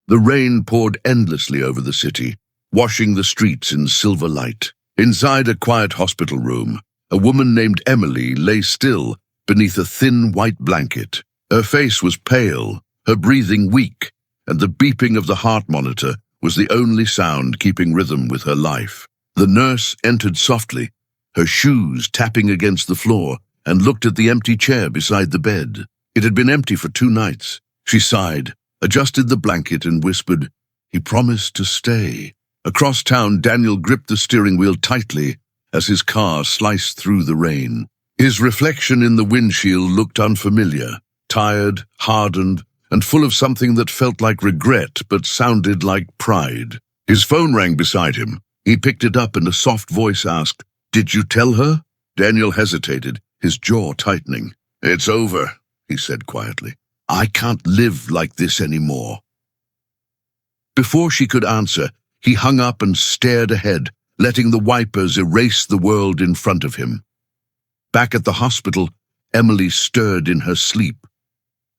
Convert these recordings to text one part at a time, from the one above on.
The rain poured endlessly over the city, washing the streets in silver light. Inside a quiet hospital room, a woman named Emily lay still beneath a thin white blanket. Her face was pale, her breathing weak, and the beeping of the heart monitor was the only sound keeping rhythm with her life. The nurse entered softly, her shoes tapping against the floor, and looked at the empty chair beside the bed. It had been empty for 2 nights. She sighed, adjusted the blanket, and whispered, "He promised to stay." Across town, Daniel gripped the steering wheel tightly as his car sliced through the rain. His reflection in the windshield looked unfamiliar, tired, hardened, and full of something that felt like regret but sounded like pride. His phone rang beside him. He picked it up and a soft voice asked, "Did you tell her?" Daniel hesitated, his jaw tightening. "It's over," he said quietly. "I can't live like this anymore." Before she could answer, he hung up and stared ahead, letting the wipers erase the world in front of him. Back at the hospital, Emily stirred in her sleep.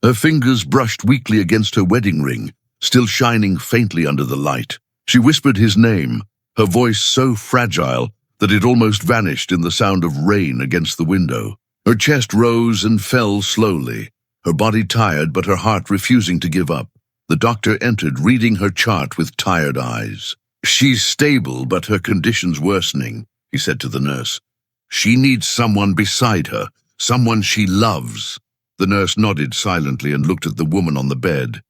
Her fingers brushed weakly against her wedding ring, still shining faintly under the light. She whispered his name, her voice so fragile that it almost vanished in the sound of rain against the window. Her chest rose and fell slowly, her body tired but her heart refusing to give up. The doctor entered, reading her chart with tired eyes. "She's stable, but her condition's worsening," he said to the nurse. "She needs someone beside her, someone she loves." The nurse nodded silently and looked at the woman on the bed.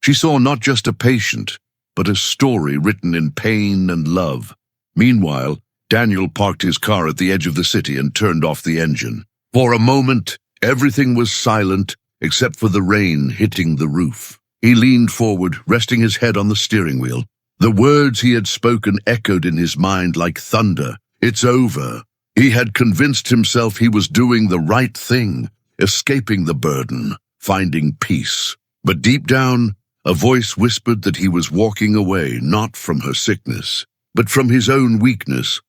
She saw not just a patient, but a story written in pain and love. Meanwhile, Daniel parked his car at the edge of the city and turned off the engine. For a moment, everything was silent except for the rain hitting the roof. He leaned forward, resting his head on the steering wheel. The words he had spoken echoed in his mind like thunder. It's over. He had convinced himself he was doing the right thing, escaping the burden, finding peace. But deep down, a voice whispered that he was walking away, not from her sickness, but from his own weakness.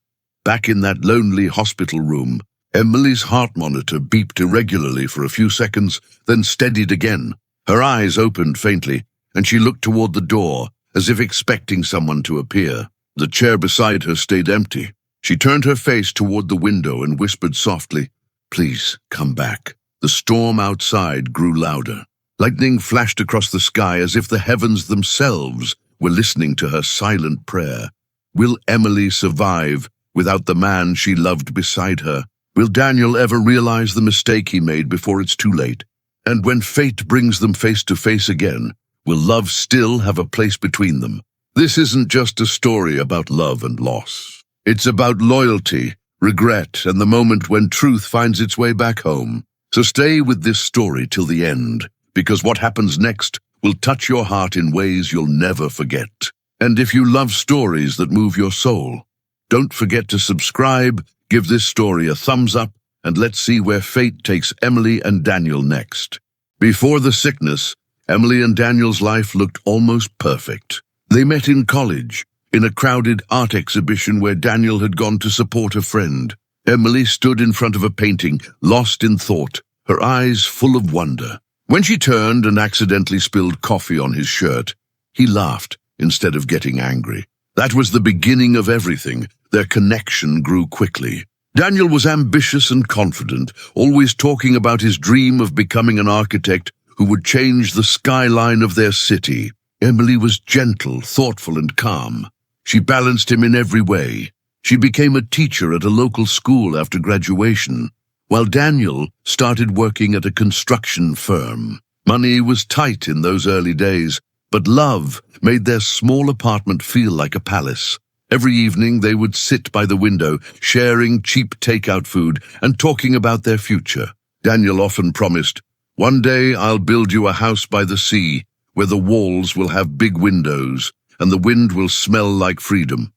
Back in that lonely hospital room, Emily's heart monitor beeped irregularly for a few seconds, then steadied again. Her eyes opened faintly, and she looked toward the door, as if expecting someone to appear. The chair beside her stayed empty. She turned her face toward the window and whispered softly, "Please, come back." The storm outside grew louder. Lightning flashed across the sky as if the heavens themselves were listening to her silent prayer. Will Emily survive without the man she loved beside her? Will Daniel ever realize the mistake he made before it's too late? And when fate brings them face to face again, will love still have a place between them? This isn't just a story about love and loss. It's about loyalty, regret, and the moment when truth finds its way back home. So stay with this story till the end, because what happens next will touch your heart in ways you'll never forget. And if you love stories that move your soul, don't forget to subscribe, give this story a thumbs up, and let's see where fate takes Emily and Daniel next. Before the sickness, Emily and Daniel's life looked almost perfect. They met in college, in a crowded art exhibition where Daniel had gone to support a friend. Emily stood in front of a painting, lost in thought, her eyes full of wonder. When she turned and accidentally spilled coffee on his shirt, he laughed instead of getting angry. That was the beginning of everything. Their connection grew quickly. Daniel was ambitious and confident, always talking about his dream of becoming an architect who would change the skyline of their city. Emily was gentle, thoughtful, and calm. She balanced him in every way. She became a teacher at a local school after graduation, while Daniel started working at a construction firm. Money was tight in those early days, but love made their small apartment feel like a palace. Every evening they would sit by the window, sharing cheap takeout food and talking about their future. Daniel often promised, "One day I'll build you a house by the sea, where the walls will have big windows and the wind will smell like freedom."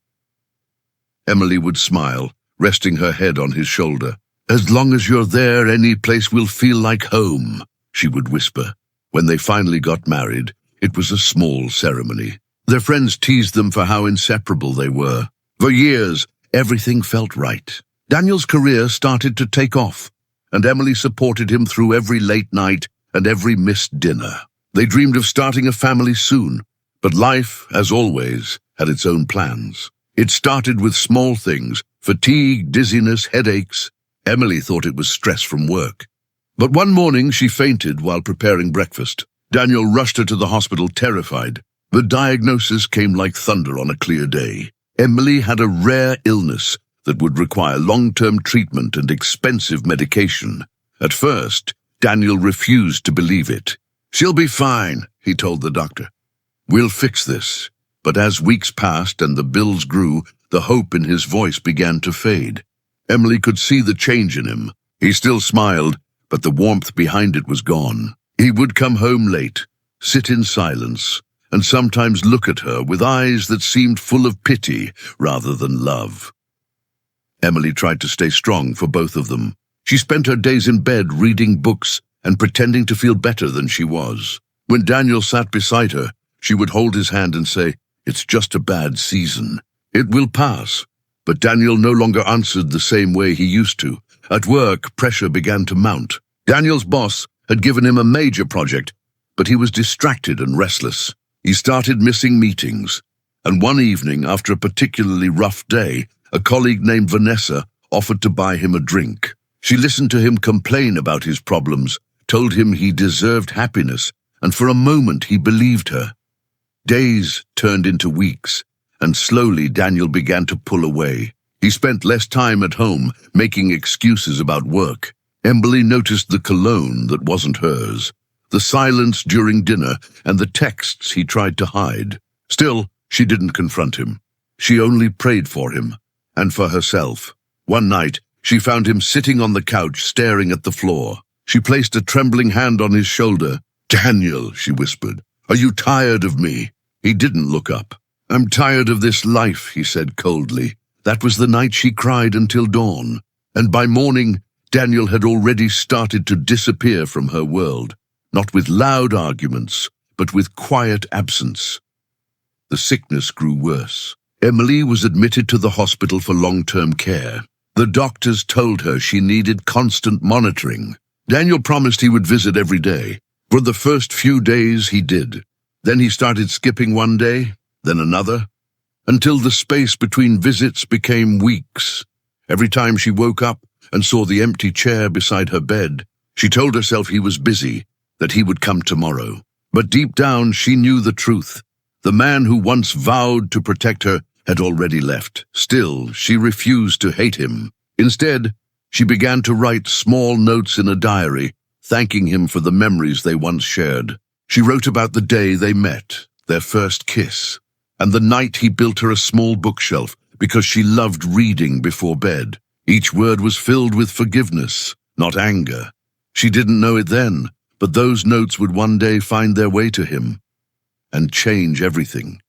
Emily would smile, resting her head on his shoulder. "As long as you're there, any place will feel like home," she would whisper. When they finally got married, it was a small ceremony. Their friends teased them for how inseparable they were. For years, everything felt right. Daniel's career started to take off, and Emily supported him through every late night and every missed dinner. They dreamed of starting a family soon, But life, as always, had its own plans. It started with small things: fatigue, dizziness, headaches. Emily thought it was stress from work. But one morning she fainted while preparing breakfast. Daniel rushed her to the hospital, terrified. The diagnosis came like thunder on a clear day. Emily had a rare illness that would require long-term treatment and expensive medication. At first, Daniel refused to believe it. "She'll be fine," he told the doctor. "We'll fix this." But as weeks passed and the bills grew, the hope in his voice began to fade. Emily could see the change in him. He still smiled, but the warmth behind it was gone. He would come home late, sit in silence, and sometimes look at her with eyes that seemed full of pity rather than love. Emily tried to stay strong for both of them. She spent her days in bed reading books and pretending to feel better than she was. When Daniel sat beside her, she would hold his hand and say, "It's just a bad season. It will pass." But Daniel no longer answered the same way he used to. At work, pressure began to mount. Daniel's boss had given him a major project, but he was distracted and restless. He started missing meetings, and one evening, after a particularly rough day, a colleague named Vanessa offered to buy him a drink. She listened to him complain about his problems, told him he deserved happiness, and for a moment he believed her. Days turned into weeks, and slowly Daniel began to pull away. He spent less time at home, making excuses about work. Emily noticed the cologne that wasn't hers, the silence during dinner, and the texts he tried to hide. Still, she didn't confront him. She only prayed for him, and for herself. One night, she found him sitting on the couch, staring at the floor. She placed a trembling hand on his shoulder. "Daniel," she whispered, "are you tired of me?" He didn't look up. "I'm tired of this life," he said coldly. That was the night she cried until dawn, and by morning, Daniel had already started to disappear from her world, not with loud arguments, but with quiet absence. The sickness grew worse. Emily was admitted to the hospital for long-term care. The doctors told her she needed constant monitoring. Daniel promised he would visit every day. For the first few days, he did. Then he started skipping one day, then another, until the space between visits became weeks. Every time she woke up and saw the empty chair beside her bed, she told herself he was busy, that he would come tomorrow. But deep down, she knew the truth. The man who once vowed to protect her had already left. Still, she refused to hate him. Instead, she began to write small notes in a diary, thanking him for the memories they once shared. She wrote about the day they met, their first kiss, and the night he built her a small bookshelf because she loved reading before bed. Each word was filled with forgiveness, not anger. She didn't know it then, but those notes would one day find their way to him and change everything.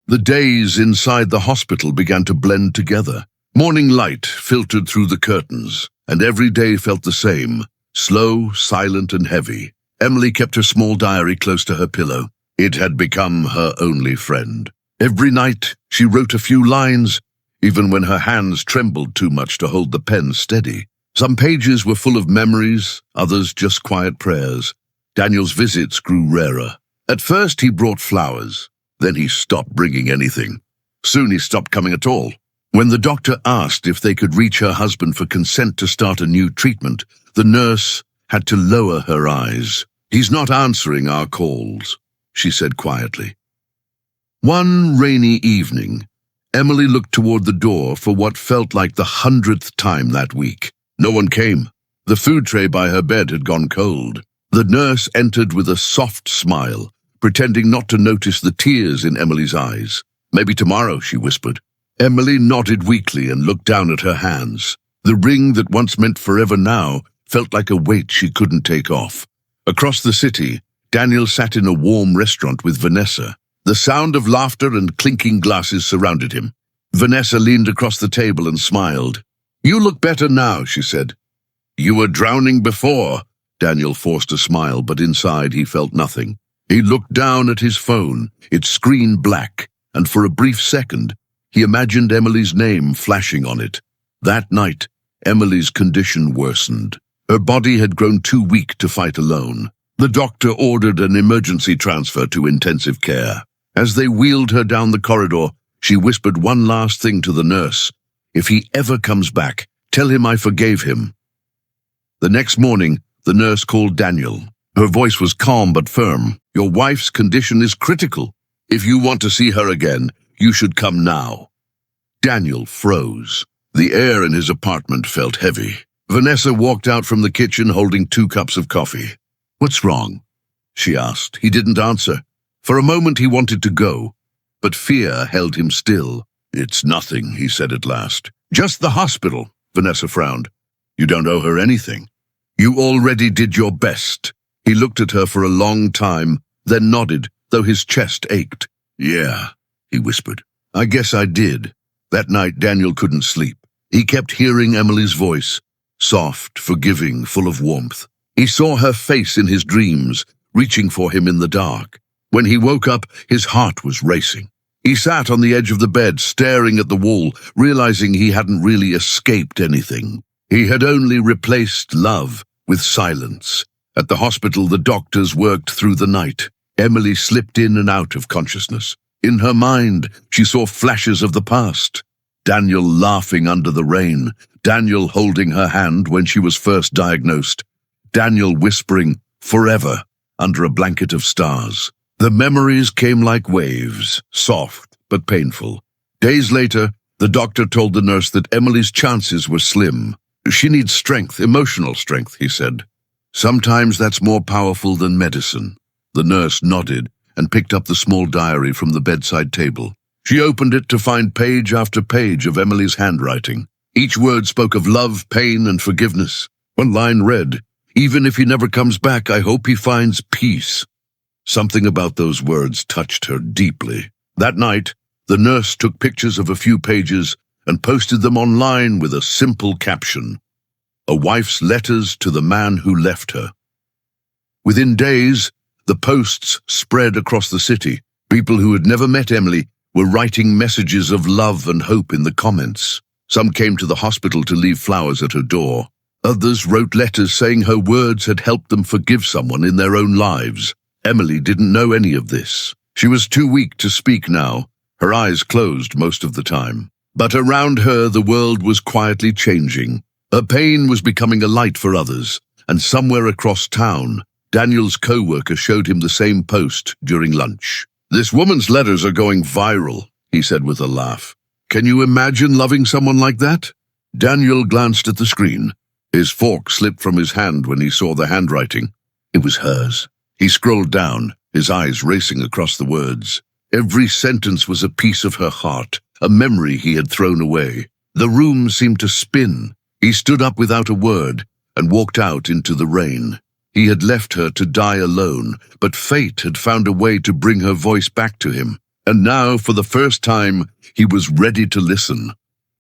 The days inside the hospital began to blend together. Morning light filtered through the curtains, and every day felt the same, slow, silent, and heavy. Emily kept her small diary close to her pillow. It had become her only friend. Every night, she wrote a few lines, even when her hands trembled too much to hold the pen steady. Some pages were full of memories, others just quiet prayers. Daniel's visits grew rarer. At first, he brought flowers. Then he stopped bringing anything. Soon he stopped coming at all. When the doctor asked if they could reach her husband for consent to start a new treatment, the nurse had to lower her eyes. "He's not answering our calls," she said quietly. One rainy evening, Emily looked toward the door for what felt like the 100th time that week. No one came. The food tray by her bed had gone cold. The nurse entered with a soft smile, pretending not to notice the tears in Emily's eyes. "Maybe tomorrow," she whispered. Emily nodded weakly and looked down at her hands. The ring that once meant forever now felt like a weight she couldn't take off. Across the city, Daniel sat in a warm restaurant with Vanessa. The sound of laughter and clinking glasses surrounded him. Vanessa leaned across the table and smiled. "You look better now," she said. "You were drowning before." Daniel forced a smile, but inside he felt nothing. He looked down at his phone, its screen black, and for a brief second, he imagined Emily's name flashing on it. That night, Emily's condition worsened. Her body had grown too weak to fight alone. The doctor ordered an emergency transfer to intensive care. As they wheeled her down the corridor, she whispered one last thing to the nurse. "If he ever comes back, tell him I forgave him." The next morning, the nurse called Daniel. Her voice was calm but firm. "Your wife's condition is critical. If you want to see her again, you should come now." Daniel froze. The air in his apartment felt heavy. Vanessa walked out from the kitchen holding 2 cups of coffee. "What's wrong?" she asked. He didn't answer. For a moment he wanted to go, but fear held him still. "It's nothing," he said at last. "Just the hospital," Vanessa frowned. "You don't owe her anything. You already did your best." He looked at her for a long time, then nodded, though his chest ached. "Yeah," he whispered. "I guess I did." That night Daniel couldn't sleep. He kept hearing Emily's voice, soft, forgiving, full of warmth. He saw her face in his dreams, reaching for him in the dark. When he woke up, his heart was racing. He sat on the edge of the bed, staring at the wall, realizing he hadn't really escaped anything. He had only replaced love with silence. At the hospital, the doctors worked through the night. Emily slipped in and out of consciousness. In her mind, she saw flashes of the past. Daniel laughing under the rain, Daniel holding her hand when she was first diagnosed, Daniel whispering, "Forever," under a blanket of stars. The memories came like waves, soft but painful. Days later, the doctor told the nurse that Emily's chances were slim. "She needs strength, emotional strength," he said. "Sometimes that's more powerful than medicine." The nurse nodded and picked up the small diary from the bedside table. She opened it to find page after page of Emily's handwriting. Each word spoke of love, pain, and forgiveness. One line read, "Even if he never comes back, I hope he finds peace." Something about those words touched her deeply. That night, the nurse took pictures of a few pages and posted them online with a simple caption, "A wife's letters to the man who left her." Within days, the posts spread across the city. People who had never met Emily were writing messages of love and hope in the comments. Some came to the hospital to leave flowers at her door. Others wrote letters saying her words had helped them forgive someone in their own lives. Emily didn't know any of this. She was too weak to speak now, her eyes closed most of the time. But around her, the world was quietly changing. Her pain was becoming a light for others, and somewhere across town, Daniel's co-worker showed him the same post during lunch. "This woman's letters are going viral," he said with a laugh. "Can you imagine loving someone like that?" Daniel glanced at the screen. His fork slipped from his hand when he saw the handwriting. It was hers. He scrolled down, his eyes racing across the words. Every sentence was a piece of her heart, a memory he had thrown away. The room seemed to spin. He stood up without a word and walked out into the rain. He had left her to die alone, but fate had found a way to bring her voice back to him. And now, for the first time, he was ready to listen.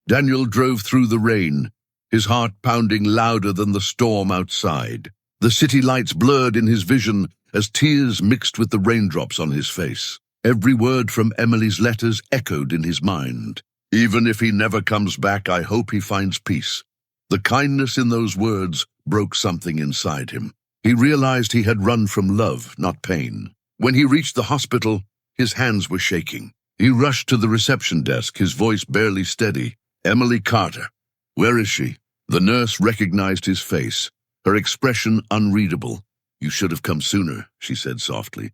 Daniel drove through the rain, his heart pounding louder than the storm outside. The city lights blurred in his vision as tears mixed with the raindrops on his face. Every word from Emily's letters echoed in his mind. "Even if he never comes back, I hope he finds peace." The kindness in those words broke something inside him. He realized he had run from love, not pain. When he reached the hospital, his hands were shaking. He rushed to the reception desk, his voice barely steady. "Emily Carter. Where is she?" The nurse recognized his face, her expression unreadable. "You should have come sooner," she said softly.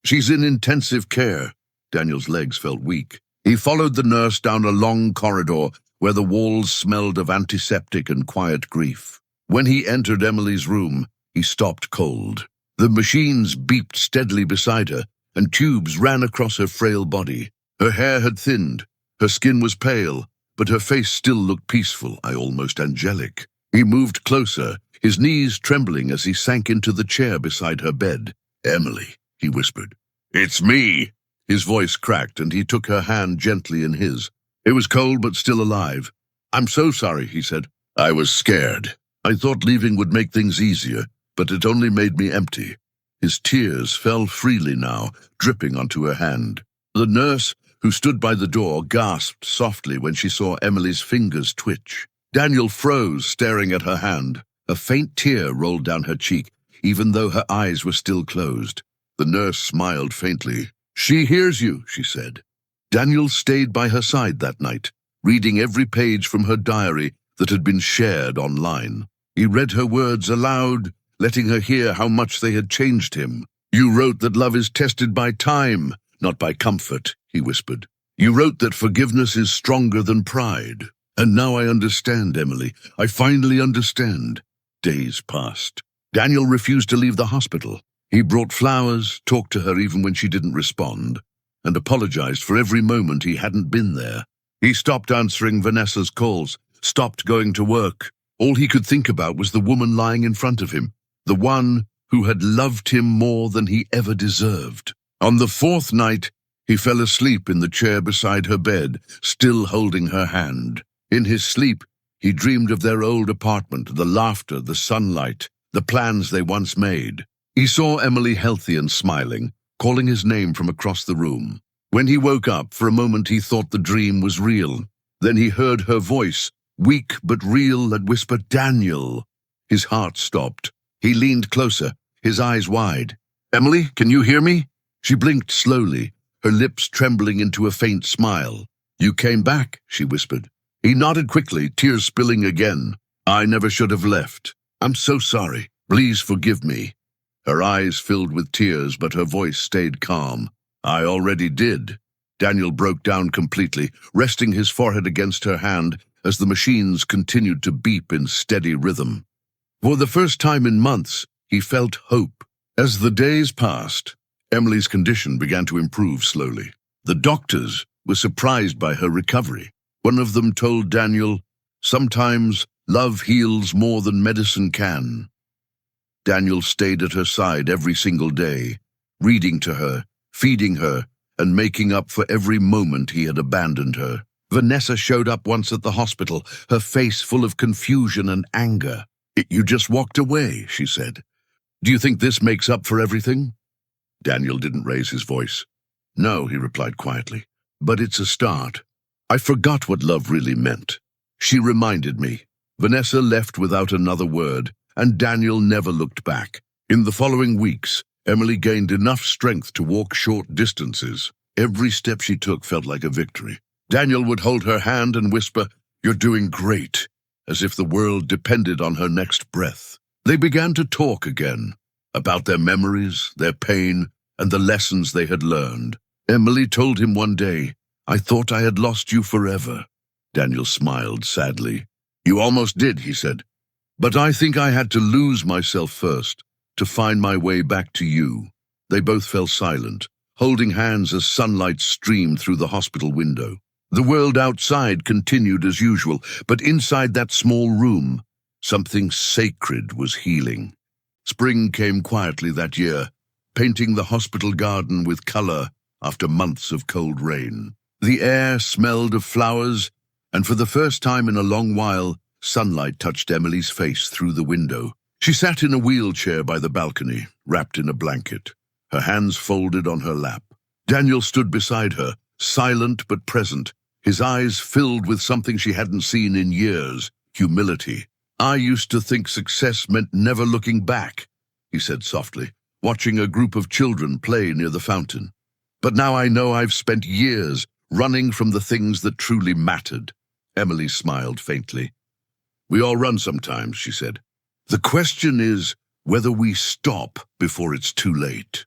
"She's in intensive care." Daniel's legs felt weak. He followed the nurse down a long corridor where the walls smelled of antiseptic and quiet grief. When he entered Emily's room, he stopped cold. The machines beeped steadily beside her, and tubes ran across her frail body. Her hair had thinned, her skin was pale, but her face still looked peaceful, almost angelic. He moved closer, his knees trembling as he sank into the chair beside her bed. "Emily," he whispered. "It's me." His voice cracked, and he took her hand gently in his. It was cold but still alive. "I'm so sorry," he said. "I was scared. I thought leaving would make things easier, but it only made me empty." His tears fell freely now, dripping onto her hand. The nurse, who stood by the door, gasped softly when she saw Emily's fingers twitch. Daniel froze, staring at her hand. A faint tear rolled down her cheek, even though her eyes were still closed. The nurse smiled faintly. "She hears you," she said. Daniel stayed by her side that night, reading every page from her diary that had been shared online. He read her words aloud, letting her hear how much they had changed him. "You wrote that love is tested by time, not by comfort," he whispered. "You wrote that forgiveness is stronger than pride. And now I understand, Emily. I finally understand." Days passed. Daniel refused to leave the hospital. He brought flowers, talked to her even when she didn't respond, and apologized for every moment he hadn't been there. He stopped answering Vanessa's calls, stopped going to work. All he could think about was the woman lying in front of him, the one who had loved him more than he ever deserved. On the fourth night, he fell asleep in the chair beside her bed, still holding her hand. In his sleep, he dreamed of their old apartment, the laughter, the sunlight, the plans they once made. He saw Emily healthy and smiling, calling his name from across the room. When he woke up, for a moment he thought the dream was real. Then he heard her voice, weak but real, that whispered, "Daniel." His heart stopped. He leaned closer, his eyes wide. "Emily, can you hear me?" She blinked slowly, her lips trembling into a faint smile. "You came back," she whispered. He nodded quickly, tears spilling again. "I never should have left. I'm so sorry. Please forgive me." Her eyes filled with tears, but her voice stayed calm. "I already did." Daniel broke down completely, resting his forehead against her hand as the machines continued to beep in steady rhythm. For the first time in months, he felt hope. As the days passed, Emily's condition began to improve slowly. The doctors were surprised by her recovery. One of them told Daniel, "Sometimes love heals more than medicine can." Daniel stayed at her side every single day, reading to her, feeding her, and making up for every moment he had abandoned her. Vanessa showed up once at the hospital, her face full of confusion and anger. "You just walked away," she said. "Do you think this makes up for everything?" Daniel didn't raise his voice. "No," he replied quietly, "but it's a start. I forgot what love really meant. She reminded me." Vanessa left without another word, and Daniel never looked back. In the following weeks, Emily gained enough strength to walk short distances. Every step she took felt like a victory. Daniel would hold her hand and whisper, "You're doing great," as if the world depended on her next breath. They began to talk again, about their memories, their pain, and the lessons they had learned. Emily told him one day, "I thought I had lost you forever." Daniel smiled sadly. "You almost did," he said. "But I think I had to lose myself first, to find my way back to you." They both fell silent, holding hands as sunlight streamed through the hospital window. The world outside continued as usual, but inside that small room, something sacred was healing. Spring came quietly that year, painting the hospital garden with color after months of cold rain. The air smelled of flowers, and for the first time in a long while, sunlight touched Emily's face through the window. She sat in a wheelchair by the balcony, wrapped in a blanket, her hands folded on her lap. Daniel stood beside her, silent but present, his eyes filled with something she hadn't seen in years, humility. "I used to think success meant never looking back," he said softly, watching a group of children play near the fountain. "But now I know I've spent years running from the things that truly mattered." Emily smiled faintly. "We all run sometimes," she said. "The question is whether we stop before it's too late."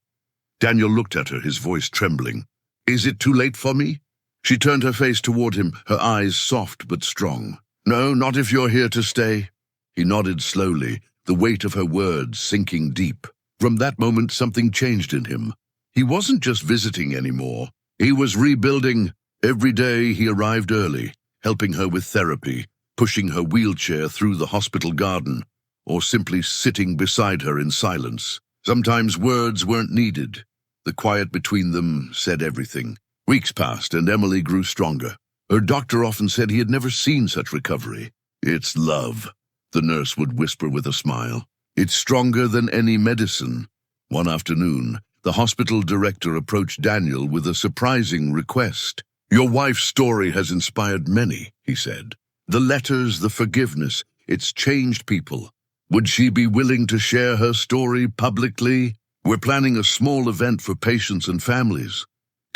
Daniel looked at her, his voice trembling. "Is it too late for me?" She turned her face toward him, her eyes soft but strong. "No, not if you're here to stay." He nodded slowly, the weight of her words sinking deep. From that moment, something changed in him. He wasn't just visiting anymore. He was rebuilding. Every day he arrived early, helping her with therapy, pushing her wheelchair through the hospital garden, or simply sitting beside her in silence. Sometimes words weren't needed. The quiet between them said everything. Weeks passed, and Emily grew stronger. Her doctor often said he had never seen such recovery. "It's love," the nurse would whisper with a smile. "It's stronger than any medicine." One afternoon, the hospital director approached Daniel with a surprising request. "Your wife's story has inspired many," he said. "The letters, the forgiveness, it's changed people. Would she be willing to share her story publicly? We're planning a small event for patients and families.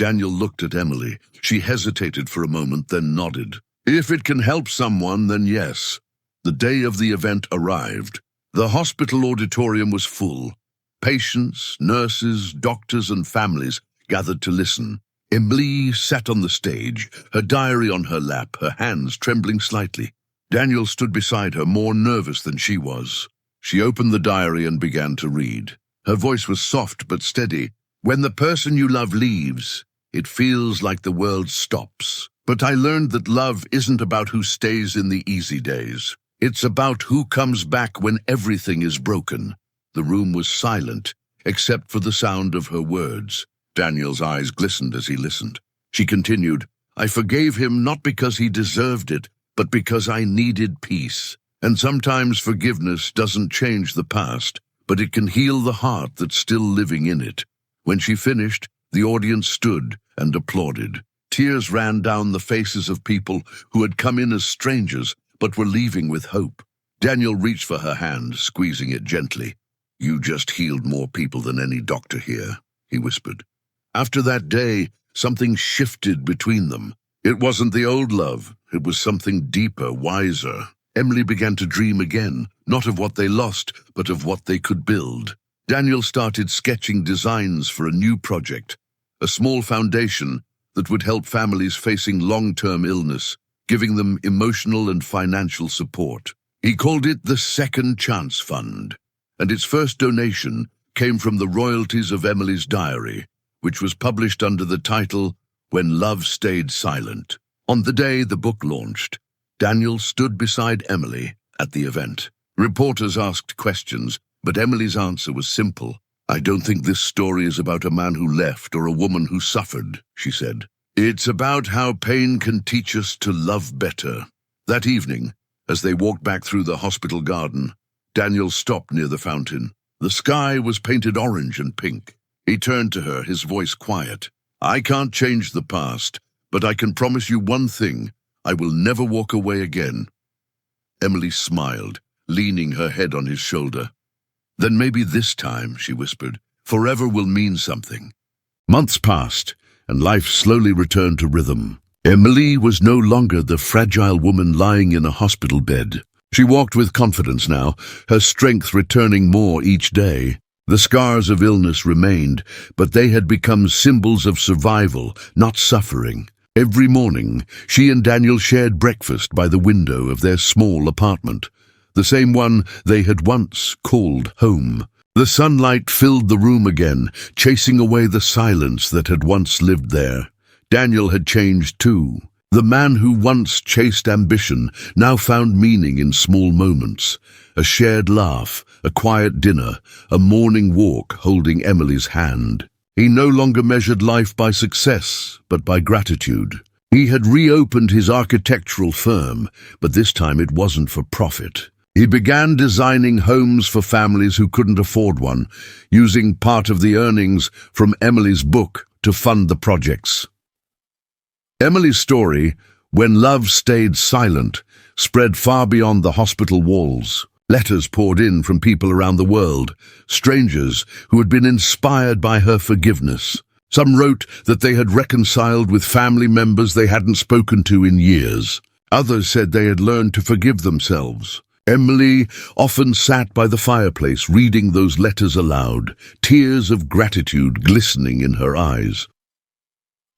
Daniel looked at Emily. She hesitated for a moment, then nodded. If it can help someone, then yes. The day of the event arrived. The hospital auditorium was full. Patients, nurses, doctors, and families gathered to listen. Emily sat on the stage, her diary on her lap, her hands trembling slightly. Daniel stood beside her, more nervous than she was. She opened the diary and began to read. Her voice was soft but steady. When the person you love leaves, it feels like the world stops. But I learned that love isn't about who stays in the easy days. It's about who comes back when everything is broken. The room was silent, except for the sound of her words. Daniel's eyes glistened as he listened. She continued, I forgave him not because he deserved it, but because I needed peace. And sometimes forgiveness doesn't change the past, but it can heal the heart that's still living in it. When she finished, the audience stood and applauded. Tears ran down the faces of people who had come in as strangers, but were leaving with hope. Daniel reached for her hand, squeezing it gently. You just healed more people than any doctor here, he whispered. After that day, something shifted between them. It wasn't the old love. It was something deeper, wiser. Emily began to dream again, not of what they lost, but of what they could build. Daniel started sketching designs for a new project, a small foundation that would help families facing long-term illness, giving them emotional and financial support. He called it the Second Chance Fund, and its first donation came from the royalties of Emily's diary, which was published under the title When Love Stayed Silent. On the day the book launched, Daniel stood beside Emily at the event. Reporters asked questions, but Emily's answer was simple. I don't think this story is about a man who left or a woman who suffered, she said. It's about how pain can teach us to love better. That evening, as they walked back through the hospital garden, Daniel stopped near the fountain. The sky was painted orange and pink. He turned to her, his voice quiet. I can't change the past, but I can promise you one thing. I will never walk away again. Emily smiled, leaning her head on his shoulder. Then maybe this time, she whispered, forever will mean something. Months passed, and life slowly returned to rhythm. Emily was no longer the fragile woman lying in a hospital bed. She walked with confidence now, her strength returning more each day. The scars of illness remained, but they had become symbols of survival, not suffering. Every morning, she and Daniel shared breakfast by the window of their small apartment, the same one they had once called home. The sunlight filled the room again, chasing away the silence that had once lived there. Daniel had changed too. The man who once chased ambition now found meaning in small moments. A shared laugh, a quiet dinner, a morning walk holding Emily's hand. He no longer measured life by success, but by gratitude. He had reopened his architectural firm, but this time it wasn't for profit. He began designing homes for families who couldn't afford one, using part of the earnings from Emily's book to fund the projects. Emily's story, When Love Stayed Silent, spread far beyond the hospital walls. Letters poured in from people around the world, strangers who had been inspired by her forgiveness. Some wrote that they had reconciled with family members they hadn't spoken to in years. Others said they had learned to forgive themselves. Emily often sat by the fireplace reading those letters aloud, tears of gratitude glistening in her eyes.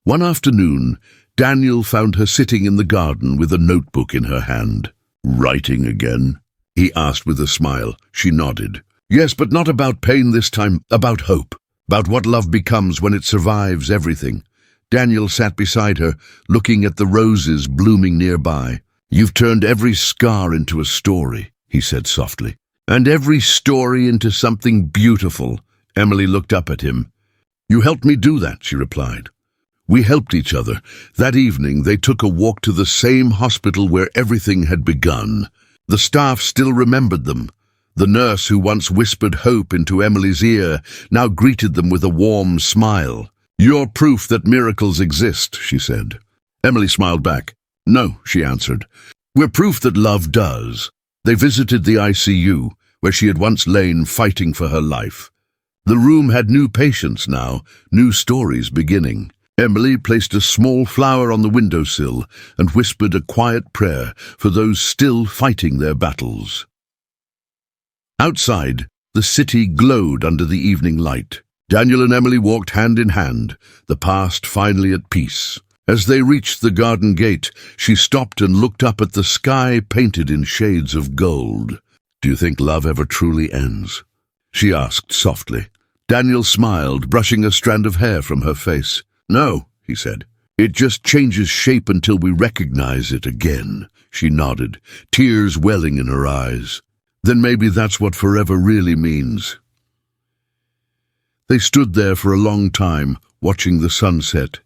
One afternoon, Daniel found her sitting in the garden with a notebook in her hand. Writing again? He asked with a smile. She nodded. Yes, but not about pain this time, about hope, about what love becomes when it survives everything. Daniel sat beside her, looking at the roses blooming nearby. You've turned every scar into a story, he said softly. And every story into something beautiful. Emily looked up at him. You helped me do that, she replied. We helped each other. That evening they took a walk to the same hospital where everything had begun. The staff still remembered them. The nurse who once whispered hope into Emily's ear now greeted them with a warm smile. You're proof that miracles exist, she said. Emily smiled back. No, she answered. We're proof that love does. They visited the ICU, where she had once lain fighting for her life. The room had new patients now, new stories beginning. Emily placed a small flower on the windowsill and whispered a quiet prayer for those still fighting their battles. Outside, the city glowed under the evening light. Daniel and Emily walked hand in hand, the past finally at peace. As they reached the garden gate, she stopped and looked up at the sky painted in shades of gold. "Do you think love ever truly ends?" she asked softly. Daniel smiled, brushing a strand of hair from her face. "No," he said. "It just changes shape until we recognize it again." She nodded, tears welling in her eyes. "Then maybe that's what forever really means." They stood there for a long time, watching the sunset,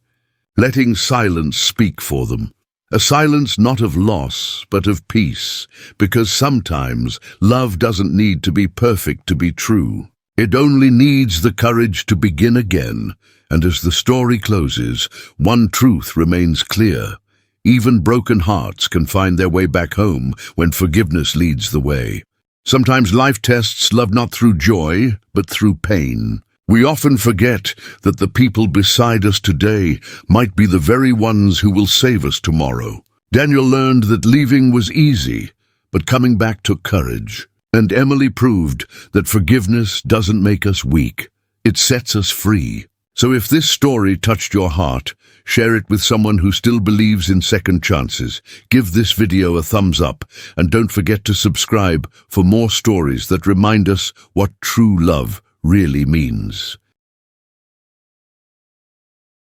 letting silence speak for them. A silence not of loss, but of peace, because sometimes love doesn't need to be perfect to be true. It only needs the courage to begin again, and as the story closes, one truth remains clear. Even broken hearts can find their way back home when forgiveness leads the way. Sometimes life tests love not through joy, but through pain. We often forget that the people beside us today might be the very ones who will save us tomorrow. Daniel learned that leaving was easy, but coming back took courage. And Emily proved that forgiveness doesn't make us weak. It sets us free. So if this story touched your heart, share it with someone who still believes in second chances. Give this video a thumbs up, and don't forget to subscribe for more stories that remind us what true love really means.